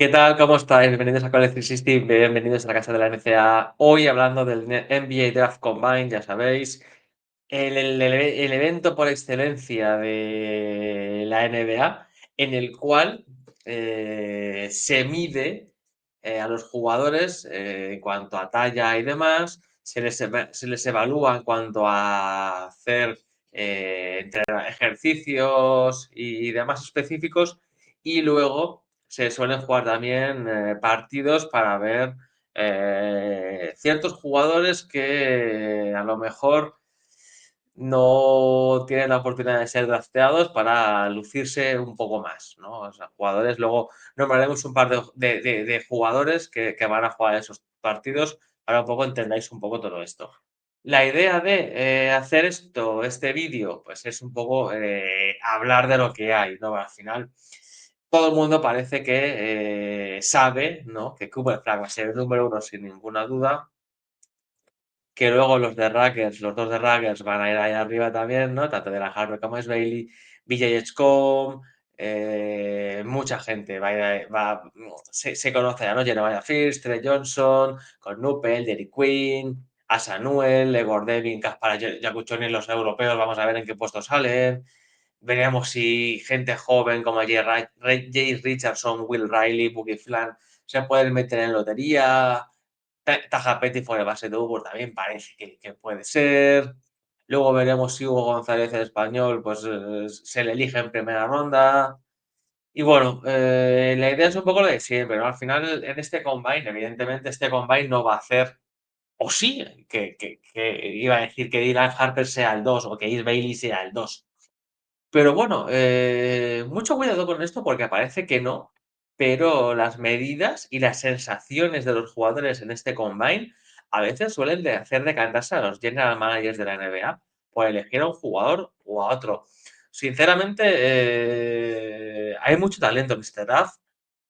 ¿Qué tal? ¿Cómo estáis? Bienvenidos a College 360, bienvenidos a la casa de la NCAA. Hoy hablando del NBA Draft Combine, ya sabéis, el evento por excelencia de la NBA, en el cual se mide a los jugadores en cuanto a talla y demás, se les evalúa en cuanto a hacer ejercicios y demás específicos, y luego se suelen jugar también partidos para ver ciertos jugadores que a lo mejor no tienen la oportunidad de ser drafteados para lucirse un poco más, ¿no? O sea, jugadores, luego nombraremos un par de jugadores que van a jugar esos partidos para un poco entendáis un poco todo esto. La idea de hacer este vídeo, pues es un poco hablar de lo que hay, ¿no? Al final, todo el mundo parece que sabe, ¿no? Que Cooper Flagg va a ser el número uno sin ninguna duda, que luego los dos de Rutgers van a ir ahí arriba también, ¿no? Tanto de la Harvard como es Bailey, BJ Edgecombe, mucha gente se conoce ya, ¿no? Jeremiah Fierce, Trey Johnson, con Nupel, Derrick Queen, Asanuel, Egor Devin, Kaspar Jakuchoni, los europeos, vamos a ver en qué puesto salen. Veremos si gente joven como Jay Richardson, Will Riley, Boogie Flan se pueden meter en lotería. Taja Petty el base de Hugo, también parece que puede ser. Luego veremos si Hugo González, el español, pues se le elige en primera ronda. Y bueno, la idea es un poco lo de siempre, ¿no? Al final, en este combine, evidentemente, este combine no va a hacer, o sí, que iba a decir que Dylan Harper sea el 2 o que Is Bailey sea el 2. Pero bueno, mucho cuidado con esto porque parece que no, pero las medidas y las sensaciones de los jugadores en este combine a veces suelen hacer decantarse a los general managers de la NBA por elegir a un jugador o a otro. Sinceramente, hay mucho talento en este draft,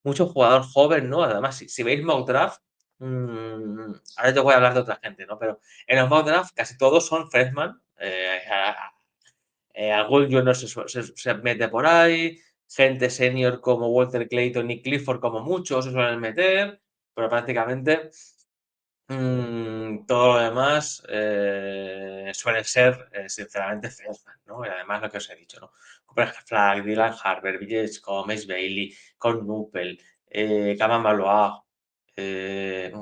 mucho jugador joven, ¿no? Además, si veis mock draft, ahora te voy a hablar de otra gente, ¿no? Pero en el mock draft casi todos son freshman. Algún junior se mete por ahí, gente senior como Walter Clayton y Clifford como muchos se suelen meter, pero prácticamente todo lo demás suele ser, sinceramente, freshman, ¿no? Y además lo que os he dicho, ¿no? Cooper Flag, Dylan Harper, Villes Gómez, Bailey, con Nupel, Kaman Valois, eh,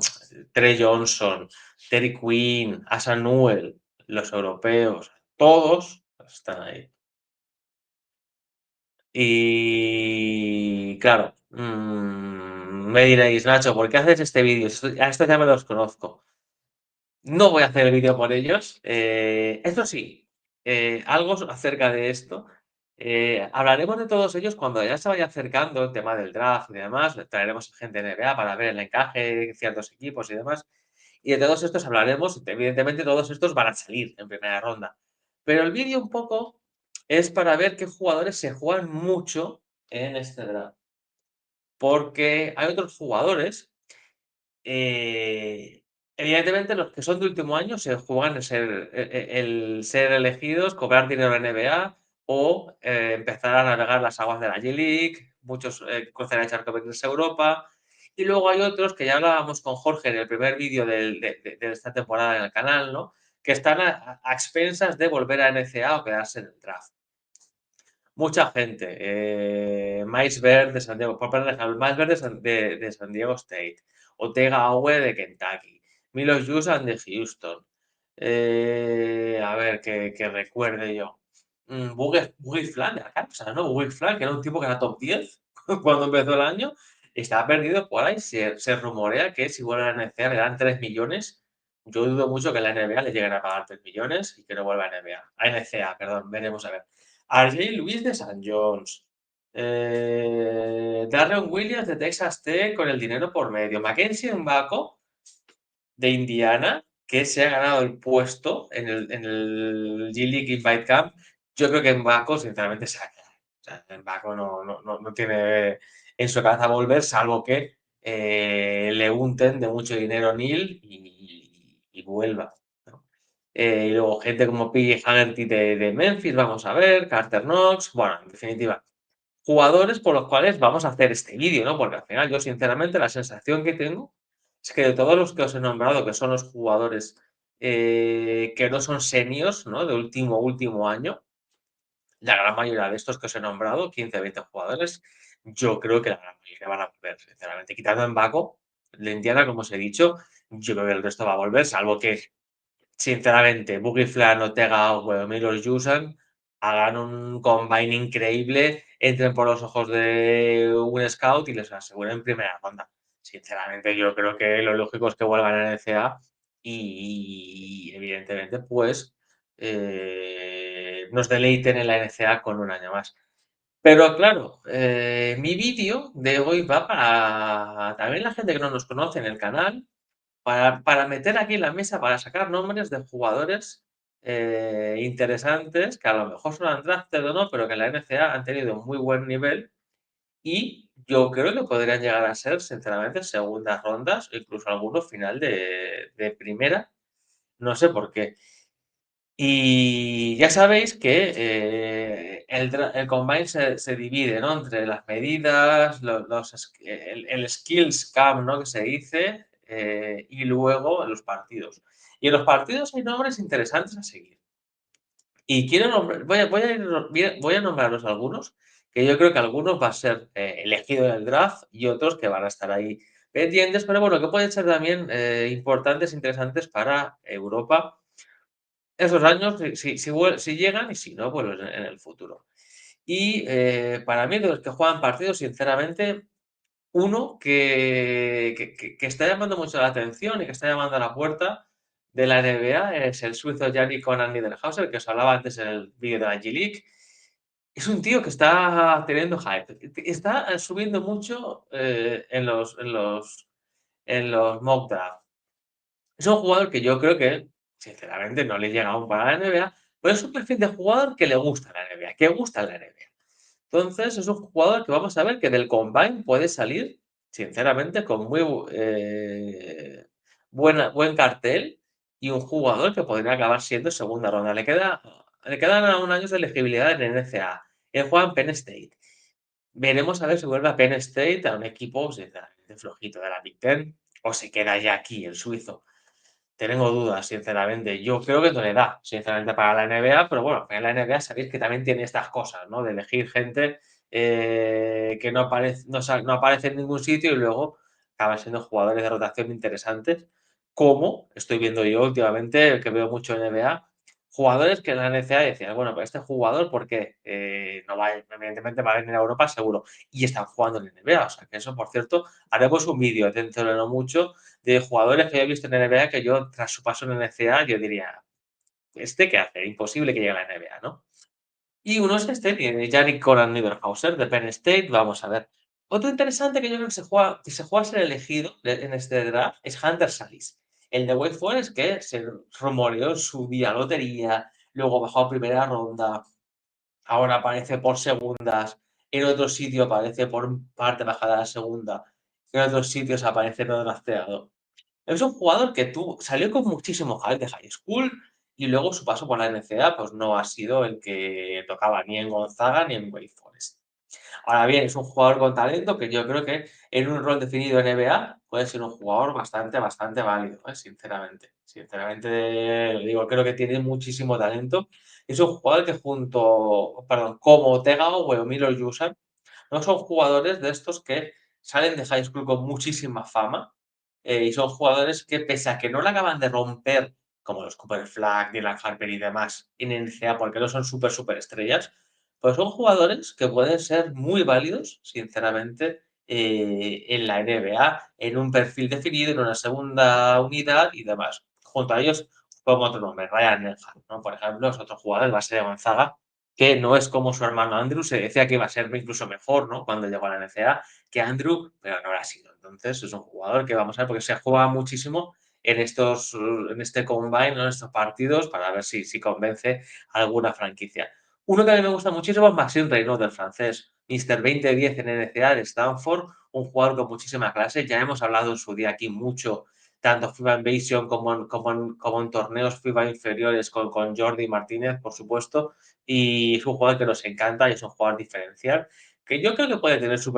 Trey Johnson, Terry Quinn, Asa Newell, los europeos, todos están ahí. Y claro, me diréis, Nacho, ¿por qué haces este vídeo? A estos ya me los conozco. No voy a hacer el vídeo por ellos. Esto sí, algo acerca de esto. Hablaremos de todos ellos cuando ya se vaya acercando el tema del draft y demás. Traeremos gente NBA para ver el encaje de ciertos equipos y demás. Y de todos estos hablaremos. Evidentemente, todos estos van a salir en primera ronda. Pero el vídeo un poco es para ver qué jugadores se juegan mucho en este draft. Porque hay otros jugadores, eh, evidentemente los que son de último año se juegan el ser elegidos, cobrar dinero en NBA o empezar a navegar las aguas de la G-League, muchos cruzar el charco para irse a Europa. Y luego hay otros que ya hablábamos con Jorge en el primer vídeo de esta temporada en el canal, ¿no? Que están a expensas de volver a NCAA o quedarse en el draft. Mucha gente. Miles Bird de San Diego, por poner ejemplo, Miles Bird de San Diego State. Otega Awe de Kentucky. Milos Jusan de Houston. A ver, que recuerde yo. Boogie Flan de Arkansas, ¿no? Boogie Flan, que era un tipo que era top 10 cuando empezó el año. Está perdido por ahí. Se rumorea que si vuelve a la NCAA le dan 3 millones. Yo dudo mucho que la NBA le lleguen a pagar 3 millones y que no vuelva a NBA. A NCAA, perdón, veremos a ver. RJ Luis de St. John's. Darren Williams de Texas Tech con el dinero por medio. Mackenzie Mbako de Indiana, que se ha ganado el puesto en el G-League Invite Camp. Yo creo que Mbako, sinceramente, se ha quedado. O sea, Mbako no tiene en su cabeza volver, salvo que le unten de mucho dinero Neil y vuelva, ¿no? Y luego gente como P.J. Haggerty de Memphis, vamos a ver, Carter Knox, bueno, en definitiva. jugadores por los cuales vamos a hacer este vídeo, ¿no? Porque al final yo, sinceramente, la sensación que tengo es que de todos los que os he nombrado, que son los jugadores que no son seniors, ¿no? De último año, la gran mayoría de estos que os he nombrado, 15, 20 jugadores, yo creo que la gran mayoría van a volver, sinceramente. Quitando a Mbappé, de Indiana, como os he dicho, yo creo que el resto va a volver, salvo que, sinceramente, Buggy Flan, Ortega o Milos Jusan hagan un combine increíble, entren por los ojos de un scout y les aseguren primera ronda. Sinceramente, yo creo que lo lógico es que vuelvan a NCA y evidentemente, pues, nos deleiten en la NCA con un año más. Pero claro, mi vídeo de hoy va para también la gente que no nos conoce en el canal, para meter aquí en la mesa, para sacar nombres de jugadores interesantes que a lo mejor son undrafted o no, pero que en la NCA han tenido un muy buen nivel y yo creo que podrían llegar a ser, sinceramente, segundas rondas, o incluso algunos final de primera, no sé por qué. Y ya sabéis que el combine se divide, ¿no? Entre las medidas, el skills cam, ¿no? Que se dice, y luego los partidos. Y en los partidos hay nombres interesantes a seguir. Y quiero nombrar, voy a nombraros algunos, que yo creo que algunos va a ser elegido en el draft y otros que van a estar ahí pendientes, pero bueno, que pueden ser también importantes, interesantes para Europa esos años, si llegan y si no, pues en el futuro. Y para mí, de los que juegan partidos, sinceramente, uno que está llamando mucho la atención y que está llamando a la puerta de la NBA es el suizo Yannick Conan Niederhauser, que os hablaba antes en el vídeo de la G-League. Es un tío que está teniendo hype. Está subiendo mucho en los mock draft. Es un jugador que yo creo que, sinceramente, no le llega aún para la NBA, pero es un perfil de jugador que le gusta la NBA, que gusta la NBA. Entonces, es un jugador que vamos a ver que del combine puede salir, sinceramente, con muy buen cartel y un jugador que podría acabar siendo segunda ronda. Le quedan aún años de elegibilidad en NCAA. Él juega en Penn State. Veremos a ver si vuelve a Penn State, a un equipo, sinceramente, flojito de la Big Ten, o se queda ya aquí, el suizo. Tengo dudas, sinceramente. Yo creo que no le da, sinceramente, para la NBA, pero bueno, en la NBA sabéis que también tiene estas cosas, ¿no? De elegir gente que no aparece en ningún sitio y luego acaban siendo jugadores de rotación interesantes, como estoy viendo yo últimamente, que veo mucho en NBA, jugadores que en la NCAA decían, bueno, pues este jugador, ¿por qué? No va, evidentemente va a venir a Europa seguro, y están jugando en NBA, o sea que eso, por cierto, haremos un vídeo dentro de no mucho de jugadores que yo he visto en NBA que yo, tras su paso en NCAA, yo diría, ¿este qué hace? Imposible que llegue a la NBA, ¿no? Y uno es este, Yannick Conan Niederhauser, de Penn State, vamos a ver. Otro interesante que yo creo que se juega a ser elegido en este draft es Hunter Salis, el de Wake Forest, que se rumoreó en su día lotería, luego bajó a primera ronda, ahora aparece por segundas, en otro sitio aparece por parte bajada a la segunda, en otros sitios aparece no drafteado. Es un jugador que salió con muchísimo hype de high school y luego su paso por la NCAA pues no ha sido el que tocaba ni en Gonzaga ni en Wake Forest. Ahora bien, es un jugador con talento que yo creo que en un rol definido en NBA puede ser un jugador bastante, bastante válido, sinceramente. Sinceramente, lo digo, creo que tiene muchísimo talento. Es un jugador que como Ortega o Eumiro Yusan, no son jugadores de estos que salen de high school con muchísima fama y son jugadores que, pese a que no la acaban de romper, como los Cooper Flag, Dylan Harper y demás, en NCAA, porque no son súper estrellas, pues son jugadores que pueden ser muy válidos, sinceramente, en la NBA, en un perfil definido, en una segunda unidad y demás. Junto a ellos, como otro nombre, Ryan Nelson, ¿no? Por ejemplo, es otro jugador, el base de Gonzaga, que no es como su hermano Andrew, se decía que iba a ser incluso mejor, ¿no? Cuando llegó a la NCAA que Andrew, pero no lo ha sido. Entonces, es un jugador que vamos a ver, porque se juega muchísimo en este combine, ¿no? En estos partidos, para ver si convence a alguna franquicia. Uno que a mí me gusta muchísimo es Maxime Reynaud, del francés, Mr. 2010 en NCAA de Stanford, un jugador con muchísima clase. Ya hemos hablado en su día aquí mucho, tanto FIBA Invasion como en torneos FIBA inferiores con Jordi Martínez, por supuesto, y es un jugador que nos encanta y es un jugador diferencial. que yo creo que puede tener su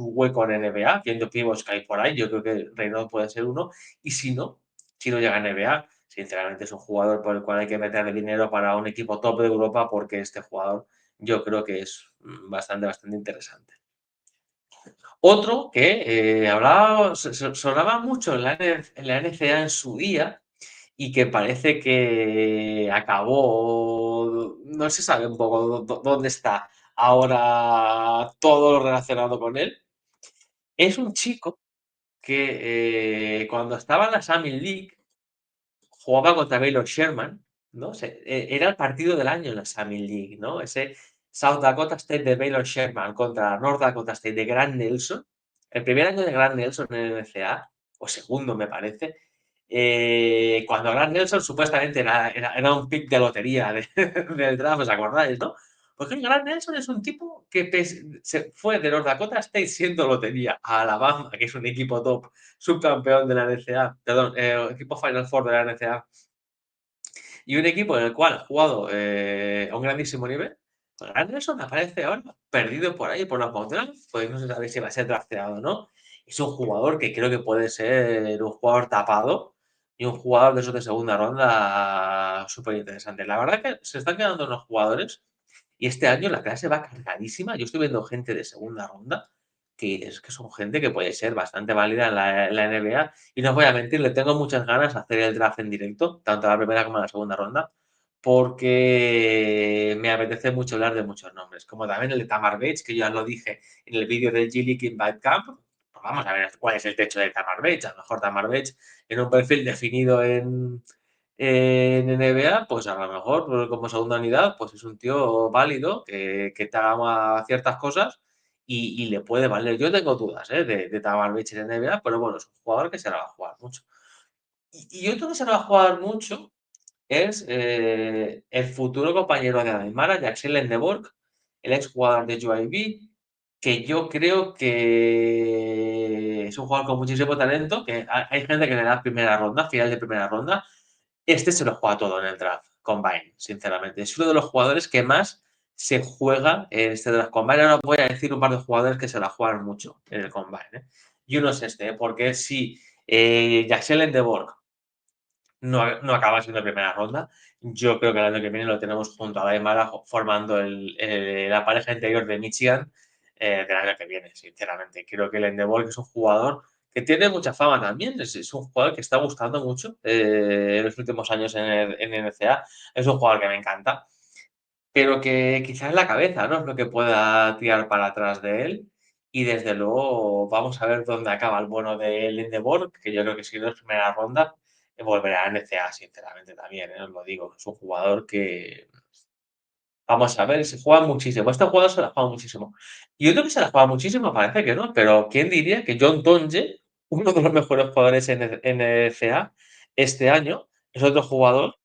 hueco en NBA, viendo pivots que hay por ahí, yo creo que Reynolds puede ser uno, y si no llega a NBA, sinceramente es un jugador por el cual hay que meterle dinero para un equipo top de Europa, porque este jugador yo creo que es bastante interesante. Otro que sonaba mucho en la NCAA en su día y que parece que acabó, no se sabe un poco dónde está ahora todo lo relacionado con él. Es un chico que cuando estaba en la Summit League jugaba contra Baylor Sherman, ¿no? Era el partido del año en la Summit League, ¿no? Ese South Dakota State de Baylor Sherman contra North Dakota State de Grant Nelson. El primer año de Grant Nelson en el NCAA, o segundo me parece, cuando Grant Nelson supuestamente era un pick de lotería del draft, ¿os acordáis, no? Porque Grant Nelson es un tipo que se fue de North Dakota State siendo lotería a Alabama, que es un equipo top, subcampeón de la NCAA, perdón, equipo Final Four de la NCAA, y un equipo en el cual ha jugado a un grandísimo nivel. Pues Anderson aparece ahora perdido por ahí, por los mountains, pues no se sabe si va a ser drafteado o no. Es un jugador que creo que puede ser un jugador tapado y un jugador de esos de segunda ronda súper interesante. La verdad que se están quedando unos jugadores y este año la clase va cargadísima. Yo estoy viendo gente de segunda ronda que son gente que puede ser bastante válida en la NBA. Y no os voy a mentir, le tengo muchas ganas de hacer el draft en directo, tanto a la primera como a la segunda ronda, porque me apetece mucho hablar de muchos nombres, como también el de Tamar Bates, que ya lo dije en el vídeo del G-League Invite Camp. Pues vamos a ver cuál es el techo de Tamar Bates. A lo mejor Tamar Bates en un perfil definido en NBA, pues a lo mejor como segunda unidad, pues es un tío válido que te haga ciertas cosas y le puede valer. Yo tengo dudas de Tamar Bates en NBA, pero bueno, es un jugador que se la va a jugar mucho. Y otro que se la va a jugar mucho es el futuro compañero de Aymara, Jackson Lendeborg, el ex jugador de UAB, que yo creo que es un jugador con muchísimo talento, que hay gente que le da primera ronda, final de primera ronda. Este se lo juega todo en el draft combine, sinceramente. Es uno de los jugadores que más se juega en este draft combine. Ahora voy a decir un par de jugadores que se la juegan mucho en el combine. Y uno es este, porque si Jackson Lendeborg no acaba siendo primera ronda. Yo creo que el año que viene lo tenemos junto a Daimara formando la pareja interior de Michigan del año que viene, sinceramente. Creo que el Endeavor es un jugador que tiene mucha fama también, es un jugador que está gustando mucho en los últimos años en NCAA. Es un jugador que me encanta, pero que quizás la cabeza, ¿no? Es lo que pueda tirar para atrás de él. Y desde luego vamos a ver dónde acaba el bono de Lindeborg, que yo creo que si no es primera ronda, volverá a NCA, sinceramente, también, os lo digo. Es un jugador que, vamos a ver, se juega muchísimo. Este jugador se la juega muchísimo. Y otro que se la juega muchísimo, parece que no, pero ¿quién diría que John Tonje, uno de los mejores jugadores en NCA este año, es otro jugador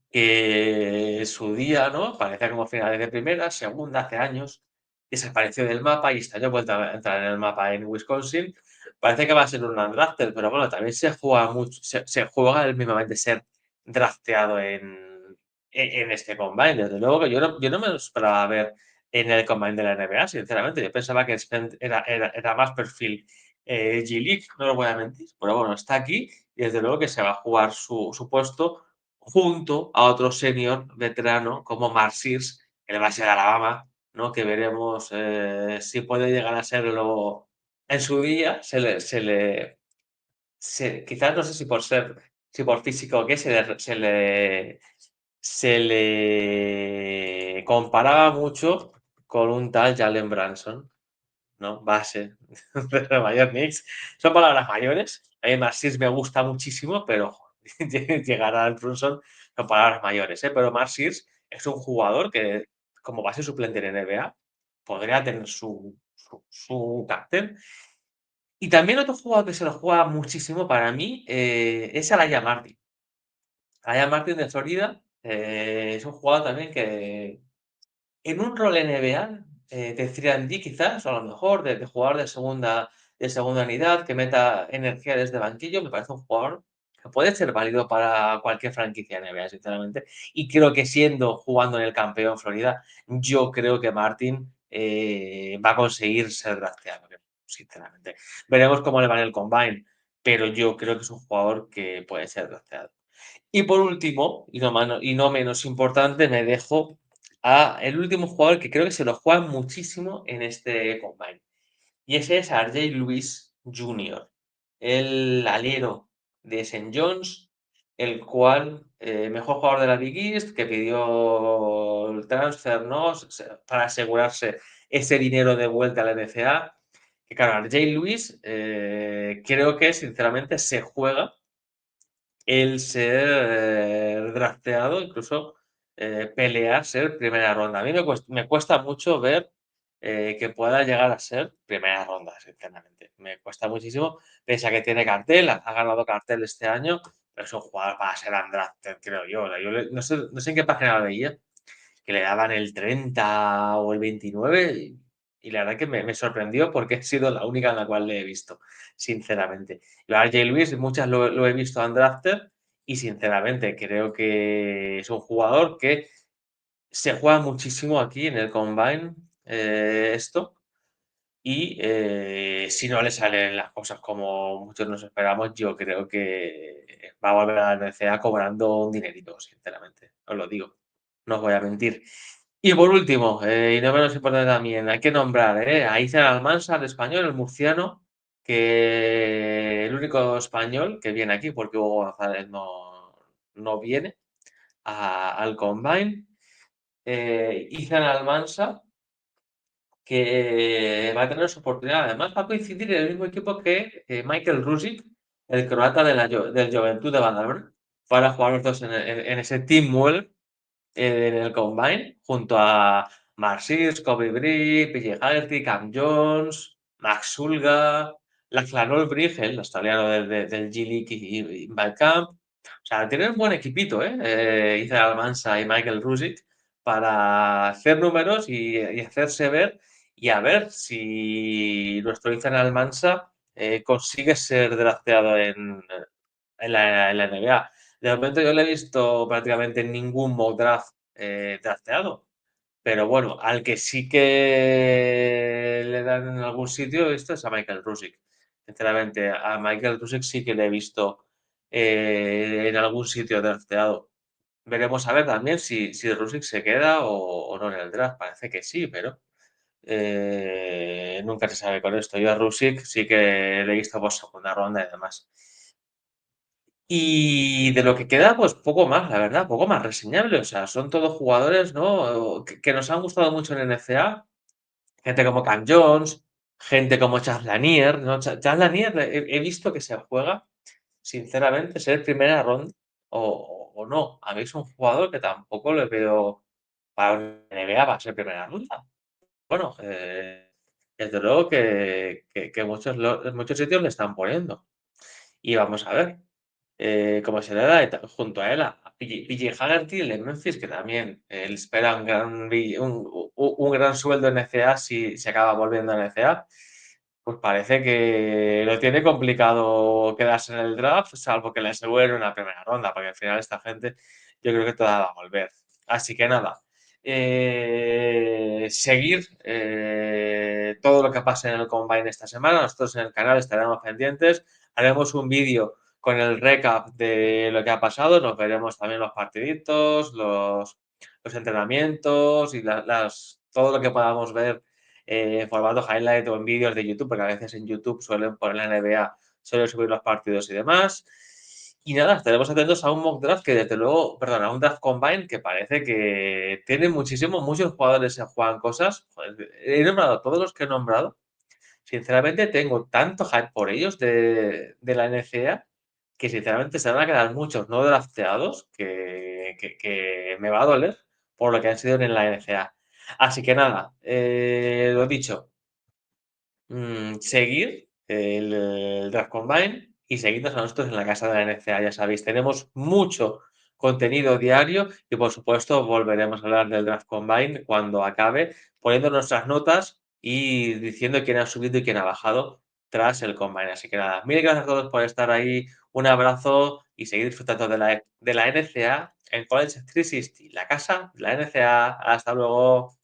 que en su día, ¿no? Parecía como finales de primera, segunda, hace años, desapareció del mapa y este año vuelve a entrar en el mapa en Wisconsin. Parece que va a ser un undrafted, pero bueno, también se juega mucho, se juega el mismamente ser drafteado en este combine. Desde luego que yo no me lo esperaba ver en el combine de la NBA, sinceramente. Yo pensaba que Spence era más perfil G-League, no lo voy a mentir, pero bueno, está aquí y desde luego que se va a jugar su puesto junto a otro senior veterano como Mark Sears, que le va a ser Alabama, ¿no? Que veremos si puede llegar a serlo en su día. Quizás no sé si por físico o qué, se le comparaba mucho con un tal Jalen Branson, ¿no? Base de Nueva York Knicks. Son palabras mayores. A mí Marcis me gusta muchísimo, pero llegar al Brunson son palabras mayores, ¿eh? Pero Marcis es un jugador que, como base suplente en NBA, podría tener su cartel. Y también otro jugador que se lo juega muchísimo para mí es Alaya Martin. Alaya Martin de Florida es un jugador también que en un rol NBA, de 3&D quizás, o a lo mejor de jugador de segunda unidad, que meta energía desde banquillo, me parece un jugador que puede ser válido para cualquier franquicia NBA, sinceramente. Y creo que jugando en el campeón Florida, yo creo que Martin va a conseguir ser drafteado, sinceramente. Veremos cómo le va en el Combine, pero yo creo que es un jugador que puede ser drafteado. Y por último, y no menos importante, me dejo a el último jugador que creo que se lo juega muchísimo en este Combine. Y ese es R.J. Lewis Jr., el alero de St. John's, el cual, mejor jugador de la Big East, que pidió el transfer, ¿no? Para asegurarse ese dinero de vuelta a la NCAA. Que claro, R.J. Lewis, creo que sinceramente se juega el ser drafteado, incluso pelear ser primera ronda. A mí me cuesta mucho ver que pueda llegar a ser primera ronda, sinceramente. Me cuesta muchísimo, pese a que tiene cartel, ha ganado cartel este año, pero es un jugador para ser undrafted, creo yo. O sea, no sé en qué página lo leía, que le daban el 30 o el 29 y la verdad que me sorprendió porque ha sido la única en la cual le he visto, sinceramente. Yo a RJ Lewis, muchas lo he visto undrafted y sinceramente creo que es un jugador que se juega muchísimo aquí en el Combine, esto, y si no le salen las cosas como muchos nos esperamos, yo creo que va a volver a la NCAA cobrando un dinerito, sinceramente, os lo digo, no os voy a mentir. Y por último, y no menos importante también, hay que nombrar a Izan Almansa, el español, el murciano, que el único español que viene aquí, porque Hugo González no viene al Combine. Izan Almansa, que va a tener su oportunidad. Además, va a coincidir en el mismo equipo que Michael Rusick, el croata del Juventud de Badalona, para jugar los dos en ese Team World en el Combine, junto a Marcis, Kobe Bryant, PJ Haggerty, Cam Jones, Max Sulga, Lachlan Olbrich, el australiano del G-League y Camp. O sea, tienen un buen equipito, Ethan Almansa y Michael Rusick, para hacer números y hacerse ver y a ver si nuestro Ethan Almansa consigue ser drafteado en la NBA. De momento yo no he visto prácticamente en ningún mock draft drafteado. Pero bueno, al que sí que le dan en algún sitio, esto es a Michael Rusick. Sinceramente, a Michael Rusick sí que le he visto en algún sitio drafteado. Veremos a ver también si Rusick se queda o no en el draft. Parece que sí, pero nunca se sabe con esto. Yo a Rusick sí que le he visto por segunda ronda y demás. Y de lo que queda, pues poco más, la verdad, poco más reseñable. O sea, son todos jugadores, ¿no? Que nos han gustado mucho en NCAA. Gente como Cam Jones, gente como Charles Lanier, ¿no? Charles Lanier he visto que se juega, sinceramente, ser primera ronda o no. A mí es un jugador que tampoco le veo para una NBA para ser primera ronda. Bueno, desde luego que muchos sitios le están poniendo. Y vamos a ver cómo se le da junto a él a PJ Haggerty, el de Memphis, que también él espera un gran sueldo en NCAA si se acaba volviendo a NCAA. Pues parece que lo tiene complicado quedarse en el draft, salvo que le aseguren una primera ronda, porque al final esta gente yo creo que toda va a volver. Así que nada, seguir todo lo que pase en el Combine esta semana. Nosotros en el canal estaremos pendientes. Haremos un vídeo con el recap de lo que ha pasado. Nos veremos también los partiditos, los entrenamientos y todo lo que podamos ver en formato highlight o en vídeos de YouTube, porque a veces en YouTube suelen poner la NBA, suelen subir los partidos y demás. Y nada, estaremos atentos a un mock draft que desde luego, perdón, a un draft combine que parece que tiene muchos jugadores que juegan cosas. Joder, he nombrado todos los que he nombrado. Sinceramente tengo tanto hype por ellos de la NCAA que sinceramente se van a quedar muchos no drafteados que me va a doler por lo que han sido en la NCAA. Así que nada, lo dicho, seguir el Draft Combine y seguidnos a nosotros en la casa de la NCA. Ya sabéis, tenemos mucho contenido diario y por supuesto volveremos a hablar del Draft Combine cuando acabe, poniendo nuestras notas y diciendo quién ha subido y quién ha bajado tras el Combine. Así que nada, mil gracias a todos por estar ahí, un abrazo y seguir disfrutando de la NCA en College 360, la casa de la NCA. Hasta luego.